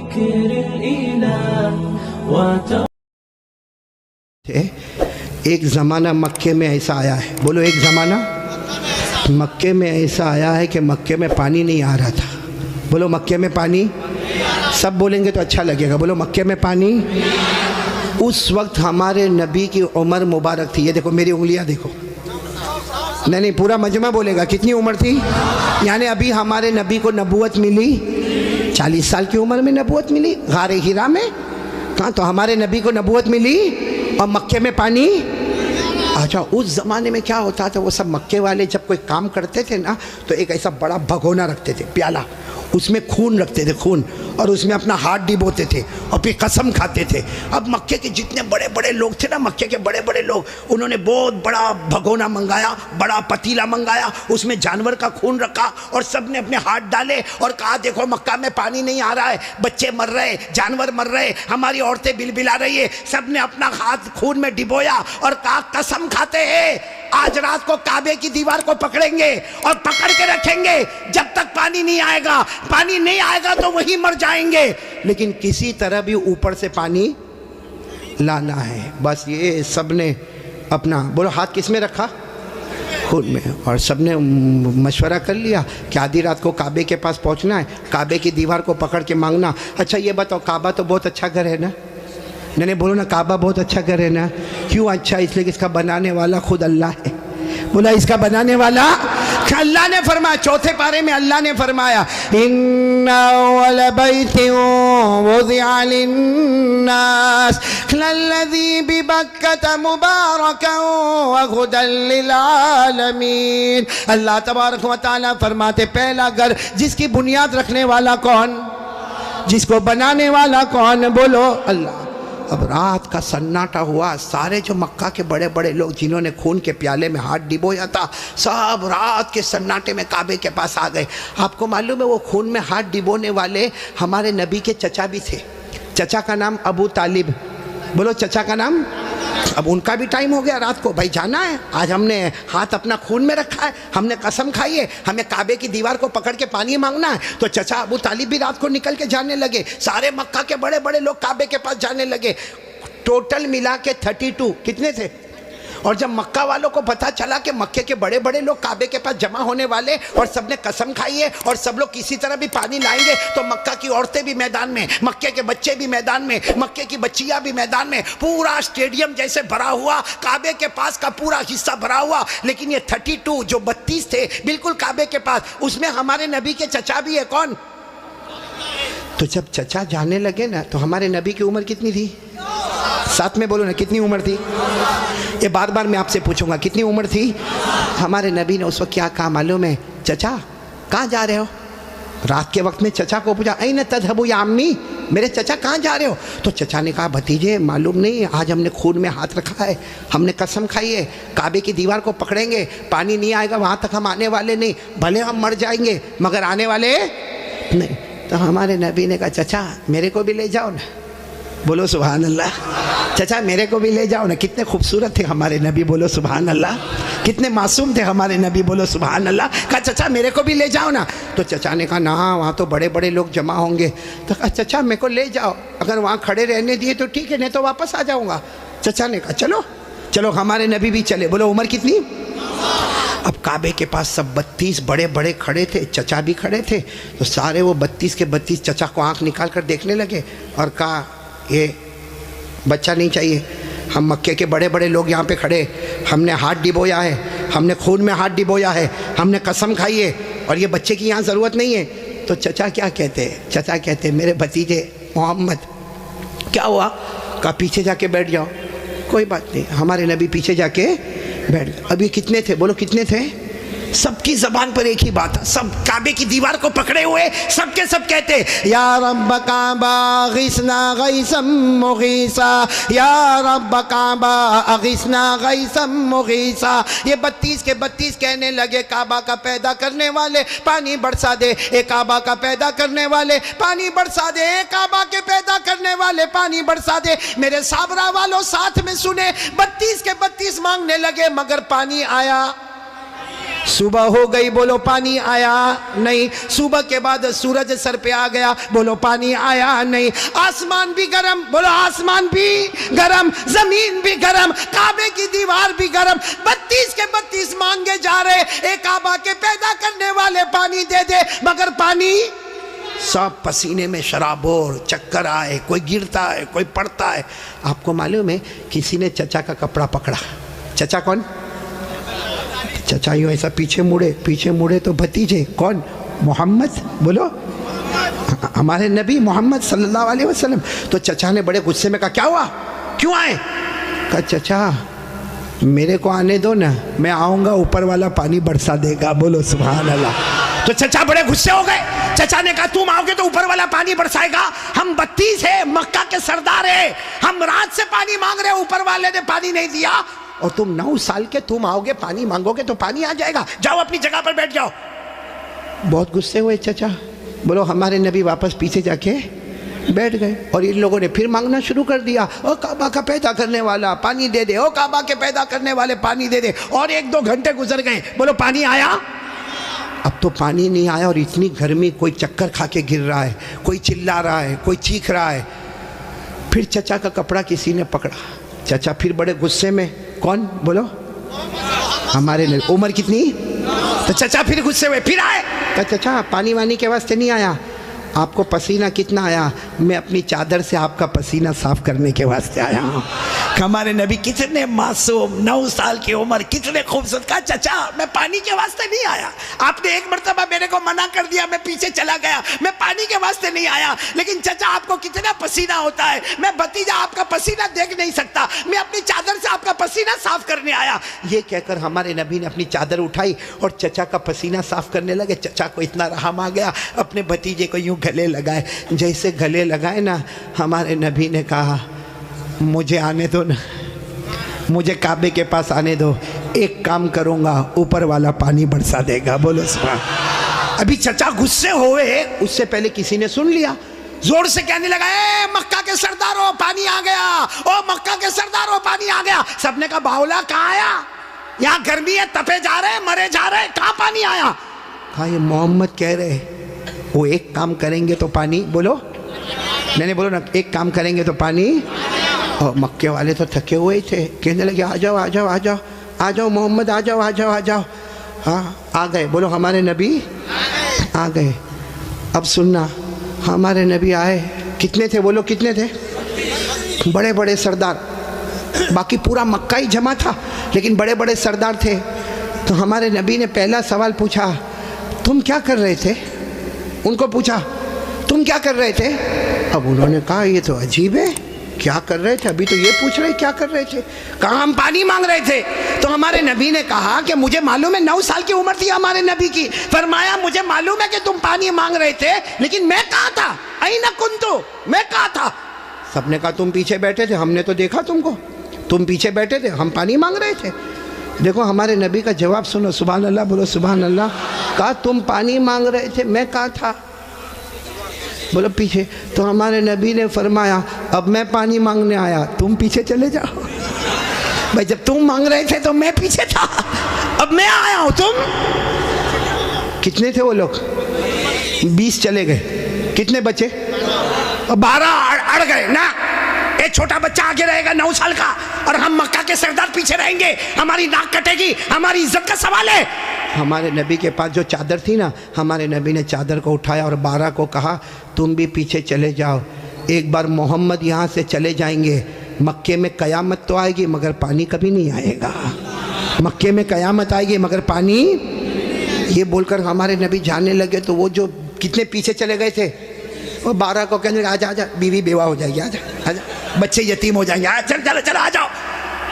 ذكر الإله ایک زمانہ مکے میں ایسا آیا ہے، بولو ایک زمانہ مکے میں ایسا آیا ہے کہ مکے میں پانی نہیں آ رہا تھا. بولو مکے میں پانی، سب بولیں گے تو اچھا لگے گا. بولو مکے میں پانی. اس وقت ہمارے نبی کی عمر مبارک تھی. یہ دیکھو میری انگلیاں دیکھو. نہیں پورا مجمع بولے گا. کتنی عمر تھی؟ یعنی ابھی ہمارے نبی کو نبوت ملی 40 سال کی عمر میں نبوت ملی غار ہرا میں. کہاں تو ہمارے نبی کو نبوت ملی اور مکے میں پانی. اچھا اس زمانے میں کیا ہوتا تھا، وہ سب مکے والے جب کوئی کام کرتے تھے نا تو ایک ایسا بڑا بھگونا رکھتے تھے، پیالہ، اس میں خون رکھتے تھے، خون، اور اس میں اپنا ہاتھ ڈبوتے تھے اور پھر قسم کھاتے تھے. اب مکے کے جتنے بڑے بڑے لوگ تھے نا، مکے کے بڑے بڑے لوگ، انہوں نے بہت بڑا بھگونا منگایا، بڑا پتیلا منگایا، اس میں جانور کا خون رکھا اور سب نے اپنے ہاتھ ڈالے اور کہا دیکھو مکہ میں پانی نہیں آ رہا ہے، بچے مر رہے، جانور مر رہے، ہماری عورتیں بلبلا رہی ہے. سب نے اپنا ہاتھ خون میں ڈبویا اور کہا قسم کھاتے ہیں آج رات کو کعبے کی دیوار کو پکڑیں گے اور پکڑ کے رکھیں گے جب تک پانی نہیں آئے گا. پانی نہیں آئے گا تو وہی مر جائیں گے، لیکن کسی طرح بھی اوپر سے پانی لانا ہے. بس یہ سب نے اپنا، بولو ہاتھ کس میں رکھا؟ خود میں. اور سب نے مشورہ کر لیا کہ آدھی رات کو کعبے کے پاس پہنچنا ہے، کعبے کی دیوار کو پکڑ کے مانگنا. اچھا یہ بتاؤ کعبہ تو بہت اچھا گھر ہے نا؟ نہیں بولو نا کعبہ بہت اچھا گھر ہے نا. کیوں اچھا؟ اس لیے کہ اس کا بنانے والا خود اللہ ہے. بولا اس کا بنانے والا اللہ نے فرمایا. چوتھے پارے میں اللہ نے فرمایا ان اول بیت وضع للناس للذی ببکۃ مبارکا وہدی للعالمین. اللہ تبارک و تعالی فرماتے پہلا گھر جس کی بنیاد رکھنے والا کون، جس کو بنانے والا کون؟ بولو اللہ. اب رات کا سناٹا ہوا. سارے جو مکہ کے بڑے بڑے لوگ جنہوں نے خون کے پیالے میں ہاتھ ڈبویا تھا، سب رات کے سناٹے میں کعبے کے پاس آ گئے. آپ کو معلوم ہے وہ خون میں ہاتھ ڈبونے والے ہمارے نبی کے چچا بھی تھے. چچا کا نام ابو طالب. بولو چچا کا نام. اب ان کا بھی ٹائم ہو گیا رات کو، بھائی جانا ہے، آج ہم نے ہاتھ اپنا خون میں رکھا ہے، ہم نے قسم کھائی ہے، ہمیں کعبے کی دیوار کو پکڑ کے پانی مانگنا ہے. تو چچا ابو طالب بھی رات کو نکل کے جانے لگے. سارے مکہ کے بڑے بڑے لوگ کعبے کے پاس جانے لگے. ٹوٹل ملا کے 32 کتنے تھے؟ اور جب مکہ والوں کو پتا چلا کہ مکے کے بڑے بڑے لوگ کعبے کے پاس جمع ہونے والے اور سب نے قسم کھائی ہے اور سب لوگ کسی طرح بھی پانی لائیں گے، تو مکہ کی عورتیں بھی میدان میں، مکے کے بچے بھی میدان میں، مکے کی بچیاں بھی میدان میں. پورا اسٹیڈیم جیسے بھرا ہوا، کعبے کے پاس کا پورا حصہ بھرا ہوا. لیکن یہ 32 جو 32 تھے بالکل کعبے کے پاس، اس میں ہمارے نبی کے چچا بھی ہے. کون؟ تو جب چچا جانے لگے نا تو ہمارے نبی کی عمر کتنی تھی؟ ساتھ میں بولو نا کتنی عمر تھی؟ یہ بار بار میں آپ سے پوچھوں گا کتنی عمر تھی؟ ہمارے نبی نے اس وقت کیا کہا معلوم ہے؟ چچا کہاں جا رہے ہو؟ رات کے وقت میں چچا کو پوچھا این تذهبوا یا امی، میرے چچا کہاں جا رہے ہو؟ تو چچا نے کہا بھتیجے معلوم نہیں، آج ہم نے خون میں ہاتھ رکھا ہے، ہم نے قسم کھائی ہے کعبے کی دیوار کو پکڑیں گے، پانی نہیں آئے گا وہاں تک ہم آنے والے نہیں، بھلے ہم مر جائیں گے مگر آنے والے نہیں. تو ہمارے نبی نے کہا چچا میرے کو بھی لے جاؤ نا. بولو سبحان اللہ. چچا میرے کو بھی لے جاؤ نا. کتنے خوبصورت تھے ہمارے نبی، بولو سبحان اللہ. کتنے معصوم تھے ہمارے نبی، بولو سبحان اللہ. کہا چچا میرے کو بھی لے جاؤ نا. تو چچا نے کہا نہ وہاں تو بڑے بڑے لوگ جمع ہوں گے. تو کہا چچا میرے کو لے جاؤ، اگر وہاں کھڑے رہنے دیے تو ٹھیک ہے، نہیں تو واپس آ جاؤں گا. چچا نے کہا چلو چلو. ہمارے نبی بھی چلے. بولو عمر کتنی؟ اب کعبے کے پاس سب 32 بڑے بڑے کھڑے تھے، چچا بھی کھڑے تھے. تو سارے وہ 32 کے 32 چچا کو آنکھ نکال کر دیکھنے لگے اور کہا یہ بچہ نہیں چاہیے، ہم مکے کے بڑے بڑے لوگ یہاں پہ کھڑے، ہم نے ہاتھ ڈبویا ہے، ہم نے خون میں ہاتھ ڈبویا ہے، ہم نے قسم کھائی ہے، اور یہ بچے کی یہاں ضرورت نہیں ہے. تو چچا کیا کہتے ہیں؟ چچا کہتے ہیں میرے بھتیجے محمد کیا ہوا؟ کہا پیچھے جا کے بیٹھ جاؤ. کوئی بات نہیں. ہمارے نبی پیچھے جا کے بیٹھ گئے. ابھی کتنے تھے؟ بولو کتنے تھے؟ سب کی زبان پر ایک ہی بات ہے، سب کعبے کی دیوار کو پکڑے ہوئے سب کے سب کہتے یا رب کعبہ اغثنا غیثا مغیثا، یا رب کعبہ اغثنا غیثا مغیثا. یہ 32 کے 32 کہنے لگے کعبہ کا پیدا کرنے والے پانی برسا دے، اے کعبہ کا پیدا کرنے والے پانی برسا دے، اے کعبہ کے پیدا کرنے والے پانی برسا دے. میرے صابرہ والوں ساتھ میں سنے، 32 کے 32 مانگنے لگے مگر پانی آیا. صبح ہو گئی، بولو پانی آیا نہیں۔ صبح کے بعد سورج سر پہ آ گیا، بولو پانی آیا نہیں۔ آسمان بھی گرم، بولو آسمان بھی گرم، زمین بھی گرم، کعبے کی دیوار بھی گرم، 32 کے 32 مانگے جا رہے، ایک کعبہ کے پیدا کرنے والے پانی دے دے، مگر پانی سب پسینے میں شرابور، چکر آئے، کوئی گرتا ہے، کوئی پڑتا ہے۔ آپ کو معلوم ہے کسی نے چچا کا کپڑا پکڑا۔ چچا کون؟ چچا یوں ایسا پیچھے مڑے تو بھتیجے کون؟ محمد، بولو ہمارے نبی محمد صلی اللہ علیہ وسلم۔ تو چچا نے بڑے غصے میں کہا کیا ہوا، کیوں آئے؟ کہا چچا میرے کو آنے دو نا، میں آؤں گا اوپر والا پانی برسا دے گا، بولو سبحان اللہ۔ تو چچا بڑے غصے ہو گئے۔ چچا نے کہا تم آؤ گے تو اوپر والا پانی برسائے گا؟ ہم 32 ہیں، مکہ کے سردار ہیں، ہم رات سے پانی مانگ رہے ہیں، اوپر والے نے پانی نہیں دیا، اور تم 9 سال کے تم آؤ گے پانی مانگو گے تو پانی آ جائے گا، جاؤ اپنی جگہ پر بیٹھ جاؤ۔ بہت غصے ہوئے چچا۔ بولو ہمارے نبی واپس پیچھے جا کے بیٹھ گئے، اور ان لوگوں نے پھر مانگنا شروع کر دیا، او کعبہ کا پیدا کرنے والا پانی دے دے، او کعبہ کے پیدا کرنے والے پانی دے دے۔ اور 1-2 گھنٹے گزر گئے، بولو پانی آیا؟ اب تو پانی نہیں آیا، اور اتنی گرمی، کوئی چکر کھا کے گر رہا ہے، کوئی چلا رہا ہے، کوئی چیخ رہا ہے۔ پھر چچا کا کپڑا کسی نے پکڑا، چچا پھر بڑے غصے میں، کون؟ بولو ہمارے نبی۔ عمر کتنی؟ تو چچا پھر غصے ہوئے، پھر آئے، کہا چچا پانی وانی کے واسطے نہیں آیا، آپ کو پسینہ کتنا آیا؟ میں اپنی چادر سے آپ کا پسینہ صاف کرنے کے واسطے آیا ہوں۔ ہمارے نبی کتنے معصوم، 9 سال کی عمر، کتنے خوبصورت۔ کہا چچا میں پانی کے واسطے نہیں آیا، آپ نے ایک مرتبہ میرے کو منع کر دیا، میں پیچھے چلا گیا، میں پانی کے واسطے نہیں آیا، لیکن چچا آپ کو کتنا پسینہ ہوتا ہے، میں بھتیجا آپ کا پسینہ دیکھ نہیں سکتا، میں اپنی چادر سے آپ کا پسینہ صاف کرنے آیا۔ یہ کہہ کر ہمارے نبی نے اپنی چادر اٹھائی اور چچا کا پسینہ صاف کرنے لگے۔ چچا کو اتنا رحم آ گیا، اپنے بھتیجے کو یوں گلے لگائے۔ جیسے گلے لگائے نا، ہمارے نبی نے کہا مجھے آنے دو نا، مجھے کعبے کے پاس آنے دو، ایک کام کروں گا اوپر والا پانی برسا دے گا، بولو سبحان۔ ابھی چچا غصے ہوئے، اس سے پہلے کسی نے سن لیا، زور سے کہنے لگا اے مکہ کے سرداروں پانی آ گیا، او مکہ کے سرداروں پانی آ گیا۔ سب نے کہا باولا کہاں آیا؟ یہاں گرمی ہے، تپے جا رہے ہیں، مرے جا رہے ہیں، کہاں پانی آیا؟ کہا یہ محمد کہہ رہے وہ ایک کام کریں گے تو پانی، بولو نہیں بولو نا، ایک کام کریں گے تو پانی۔ اور مکے والے تو تھکے ہوئے تھے، کہنے لگے آ جاؤ آ جاؤ آ جاؤ آ جاؤ محمد، آ جاؤ آ جاؤ آ جاؤ۔ ہاں آ گئے، بولو ہمارے نبی آ گئے۔ اب سننا، ہمارے نبی آئے، کتنے تھے بولو کتنے تھے؟ بڑے بڑے سردار، باقی پورا مکہ ہی جمع تھا لیکن بڑے بڑے سردار تھے۔ تو ہمارے نبی نے پہلا سوال پوچھا تم کیا کر رہے تھے؟ ان کو پوچھا تم کیا کر رہے تھے؟ اب انہوں نے کہا یہ تو عجیب ہے، کیا کر رہے تھے؟ ابھی تو یہ پوچھ رہے کیا کر رہے تھے؟ کہا ہم پانی مانگ رہے تھے۔ تو ہمارے نبی نے کہا کہ مجھے معلوم ہے، 9 سال کی عمر تھی ہمارے نبی کی، فرمایا مجھے معلوم ہے کہ تم پانی مانگ رہے تھے، لیکن میں کہاں تھا؟ این کنتو، میں کہاں تھا؟ سب نے کہا تم پیچھے بیٹھے تھے، ہم نے تو دیکھا تم کو، تم پیچھے بیٹھے تھے، ہم پانی مانگ رہے تھے۔ دیکھو ہمارے نبی کا جواب سنو، سبحان اللہ بولو سبحان اللہ۔ کہا تم پانی مانگ رہے تھے، میں کہاں تھا؟ بولو پیچھے۔ تو ہمارے نبی نے فرمایا اب میں پانی مانگنے آیا، تم پیچھے چلے جاؤ۔ بھائی جب تم مانگ رہے تھے تو میں پیچھے تھا، اب میں آیا ہوں، تم کتنے تھے وہ لوگ؟ 20 چلے گئے، کتنے بچے؟ 12 اڑ گئے نا۔ ایک چھوٹا بچہ آگے رہے گا 9 سال کا، اور ہم مکہ کے سردار پیچھے رہیں گے، ہماری ناک کٹے گی، ہماری عزت کا سوال ہے۔ ہمارے نبی کے پاس جو چادر تھی نا، ہمارے نبی نے چادر کو اٹھایا اور 12 کو کہا تم بھی پیچھے چلے جاؤ، ایک بار محمد یہاں سے چلے جائیں گے، مکے میں قیامت تو آئے گی مگر پانی کبھی نہیں آئے گا، مکے میں قیامت آئے گی مگر پانی۔ یہ بول کر ہمارے نبی جانے لگے تو وہ جو کتنے پیچھے چلے گئے تھے، وہ 12 کو کہنے لگا آجا آجا، بیوی بیوہ ہو جائے گی، آجا آجا، بچے یتیم ہو جائیں گے، چل چل چل آ جاؤ۔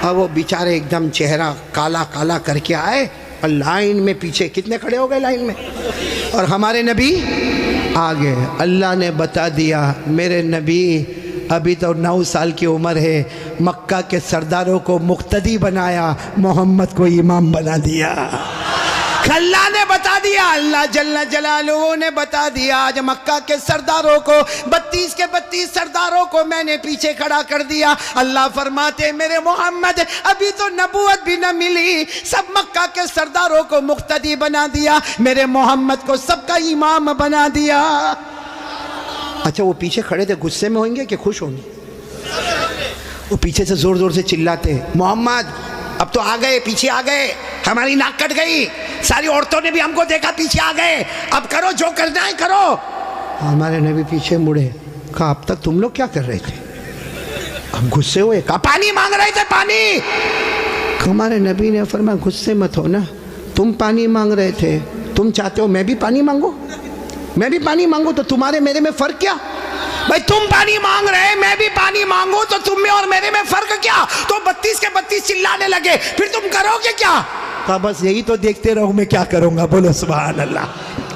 اور وہ بیچارے ایک دم چہرہ کالا کالا کر کے آئے، اور لائن میں پیچھے کتنے کھڑے ہو گئے لائن میں، اور ہمارے نبی آگے۔ اللہ نے بتا دیا میرے نبی ابھی تو 9 سال کی عمر ہے، مکہ کے سرداروں کو مقتدی بنایا، محمد کو امام بنا دیا۔ اللہ نے بتا دیا، اللہ جل جلالہ نے بتا دیا، آج مکہ کے سرداروں کو 32 کے 32 سرداروں کو میں نے پیچھے کھڑا کر دیا۔ اللہ فرماتے میرے محمد ابھی تو نبوت بھی نہ ملی، سب مکہ کے سرداروں کو مقتدی بنا دیا، میرے محمد کو سب کا امام بنا دیا۔ اچھا وہ پیچھے کھڑے تھے غصے میں ہوئیں گے کہ خوش ہوں گے؟ وہ پیچھے سے زور زور سے چلاتے محمد اب تو آ گئے، پیچھے آ گئے، ہماری ناک کٹ گئی، ساری عورتوں نے بھی ہم کو دیکھا، پیچھے آ گئے، اب کرو جو کرنا ہے کرو۔ ہمارے نبی پیچھے مڑے، کہا اب تک تم لوگ کیا کر رہے تھے؟ ہم غصے ہوئے، کہا پانی مانگ رہے تھے، پانی۔ ہمارے نبی نے فرمایا غصے مت ہو نا، تم پانی مانگ رہے تھے، تم چاہتے ہو میں بھی پانی مانگوں؟ میں بھی پانی مانگوں تو تمہارے میرے میں فرق کیا؟ بھائی تم پانی مانگ رہے میں بھی پانی مانگوں تو تم میں اور میرے میں فرق کیا؟ تو 32 کے 32 چلانے لگے، پھر تم کرو گے کیا؟ کہا بس یہی تو دیکھتے رہو میں کیا کروں گا۔ بولو سبحان اللہ۔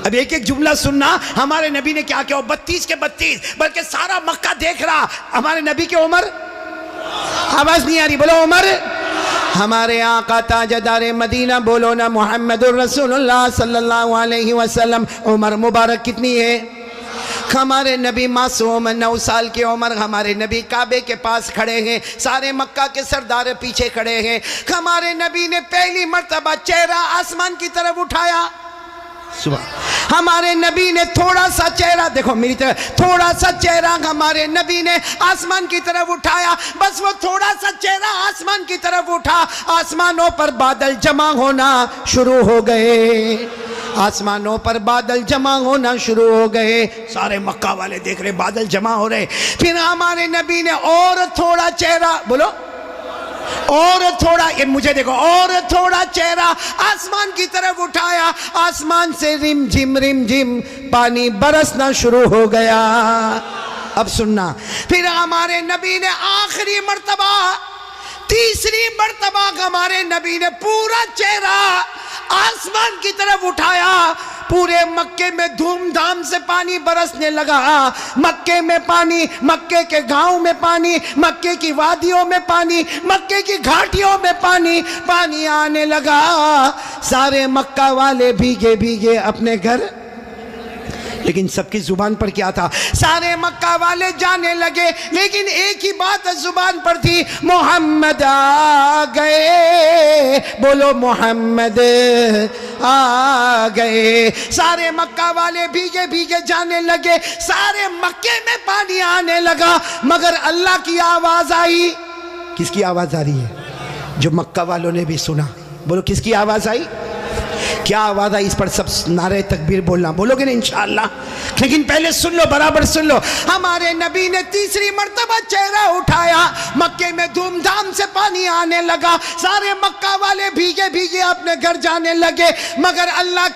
اب ایک ایک جملہ سننا، ہمارے نبی نے کیا کیا، 32 کے 32 بلکہ سارا مکہ دیکھ رہا، ہمارے نبی کی عمر، آواز نہیں آ رہی، بولو عمر، ہمارے آقا تاجدار مدینہ، بولو نا محمد الرسول اللہ صلی اللہ علیہ وسلم، عمر مبارک کتنی ہے؟ ہمارے نبی معصوم 9 سال کی عمر، ہمارے نبی کعبے کے پاس کھڑے ہیں، سارے مکہ کے سردار پیچھے کھڑے ہیں، ہمارے نبی نے پہلی مرتبہ چہرہ آسمان کی طرف اٹھایا، ہمارے نبی نے تھوڑا سا چہرہ، دیکھو میری طرف، تھوڑا سا چہرہ ہمارے نبی نے آسمان کی طرف اٹھایا، بس وہ تھوڑا سا چہرہ آسمان کی طرف اٹھا، آسمانوں پر بادل جمع ہونا شروع ہو گئے، آسمانوں پر بادل جمع ہونا شروع ہو گئے، سارے مکہ والے دیکھ رہے بادل جمع ہو رہے، پھر ہمارے نبی نے اور تھوڑا چہرہ، بولو اور تھوڑا، یہ مجھے دیکھو، اور تھوڑا چہرہ آسمان کی طرف اٹھایا، آسمان سے رم جھم پانی برسنا شروع ہو گیا۔ اب سننا، پھر ہمارے نبی نے آخری مرتبہ، تیسری مرتبہ ہمارے نبی نے پورا چہرہ آسمان کی طرف اٹھایا، پورے مکے میں دھوم دھام سے پانی برسنے لگا، مکے میں پانی، مکے کے گاؤں میں پانی، مکے کی وادیوں میں پانی، مکے کی گھاٹیوں میں پانی، پانی آنے لگا، سارے مکہ والے بھیگے بھیگے اپنے گھر، لیکن سب کی زبان پر کیا تھا؟ سارے مکہ والے جانے لگے، لیکن ایک ہی بات زبان پر تھی، محمد آ گئے، بولو محمد آ گئے، سارے مکہ والے بھیگے بھیگے جانے لگے، سارے مکے میں پانی آنے لگا، مگر اللہ کی آواز آئی، کس کی آواز آ رہی ہے؟ جو مکہ والوں نے بھی سنا، بولو کس کی آواز آئی؟ کیا آواز آئی؟ اس پر سب نعرہ تکبیر بولنا، بولو گے نا انشاءاللہ، لیکن پہلے سن لو، برابر سن لو، ہمارے نبی نے تیسری مرتبہ چہرہ اٹھایا، مکے میں دھوم دھام سے پانی آنے لگا، سارے مکہ والے بھیگے بھیگے اپنے گھر جانے لگے، مگر اللہ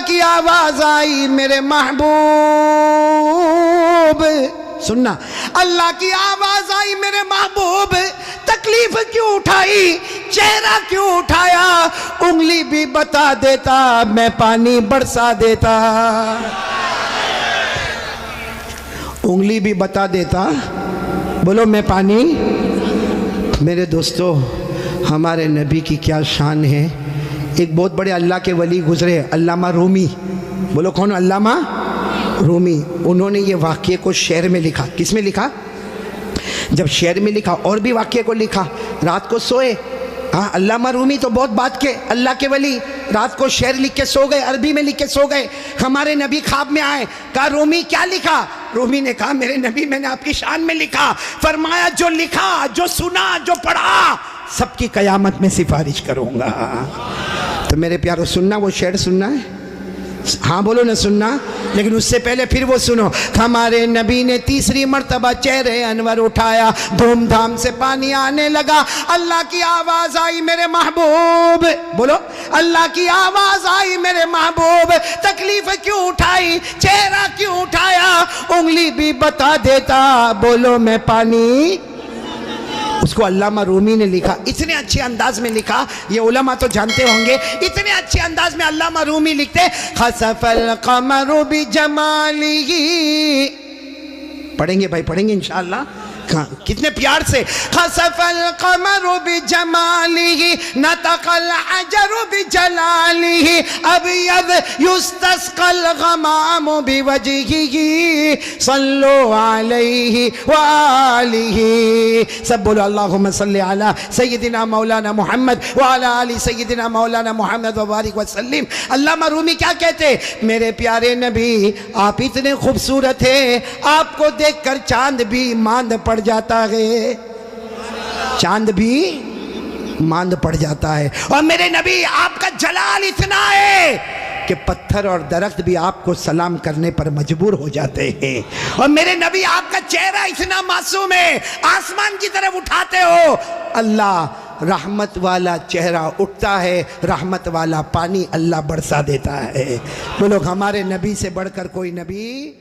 کی آواز آئی، میرے محبوب، سننا، اللہ کی آواز آئی، میرے محبوب تکلیف کیوں اٹھائی، چہرہ کیوں اٹھایا، انگلی بھی بتا دیتا میں پانی برسا دیتا، انگلی بھی بتا دیتا، بولو میں پانی۔ میرے دوستو، ہمارے نبی کی کیا شان ہے۔ ایک بہت بڑے اللہ کے ولی گزرے، علامہ رومی، بولو کون؟ علامہ رومی، انہوں نے یہ واقعے کو شعر میں لکھا۔ کس میں لکھا؟ جب شعر میں لکھا، اور بھی واقعے کو لکھا، رات کو سوئے، ہاں علامہ رومی تو بہت بات کے اللہ کے ولی، رات کو شعر لکھ کے سو گئے، عربی میں لکھ کے سو گئے، ہمارے نبی خواب میں آئے، کہا رومی کیا لکھا؟ رومی نے کہا میرے نبی میں نے آپ کی شان میں لکھا، فرمایا جو لکھا، جو سنا، جو پڑھا، سب کی قیامت میں سفارش کروں گا۔ تو میرے پیارو سننا، وہ شعر سننا ہے، ہاں بولو نہ سننا، لیکن اس سے پہلے پھر وہ سنو، ہمارے نبی نے تیسری مرتبہ چہرے انور اٹھایا، دھوم دھام سے پانی آنے لگا، اللہ کی آواز آئی، میرے محبوب، بولو اللہ کی آواز آئی، میرے محبوب تکلیف کیوں اٹھائی، چہرہ کیوں اٹھایا، انگلی بھی بتا دیتا، بولو میں پانی۔ اس کو علامہ رومی نے لکھا، اتنے اچھے انداز میں لکھا، یہ علماء تو جانتے ہوں گے، اتنے اچھے انداز میں علامہ رومی لکھتے، خسف القمر بجمالہ، پڑھیں گے بھائی، پڑھیں گے انشاءاللہ، کتنے پیار سے خسف القمر بجمالہ نطق الحجر بجلالہ ابیض یستسقى الغمام بوجہہ صلو علیہ وآلہ. سب بولو اللہم صلی علی سیدنا مولانا محمد وعلی آل سیدنا مولانا محمد وبارک وسلم. علامہ رومی کیا کہتے؟ میرے پیارے نبی آپ اتنے خوبصورت ہیں، آپ کو دیکھ کر چاند بھی ماند پڑ جاتا ہے، چاند بھی ماند پڑ جاتا ہے. اور میرے نبی آپ کا جلال اتنا ہے کہ پتھر اور درخت بھی آپ کو سلام کرنے پر مجبور ہو جاتے ہیں. اور میرے نبی آپ کا چہرہ اتنا معصوم ہے، آسمان کی طرف اٹھاتے ہو اللہ رحمت والا چہرہ اٹھتا ہے، رحمت والا پانی اللہ برسا دیتا ہے. بولو ہمارے نبی سے بڑھ کر کوئی نبی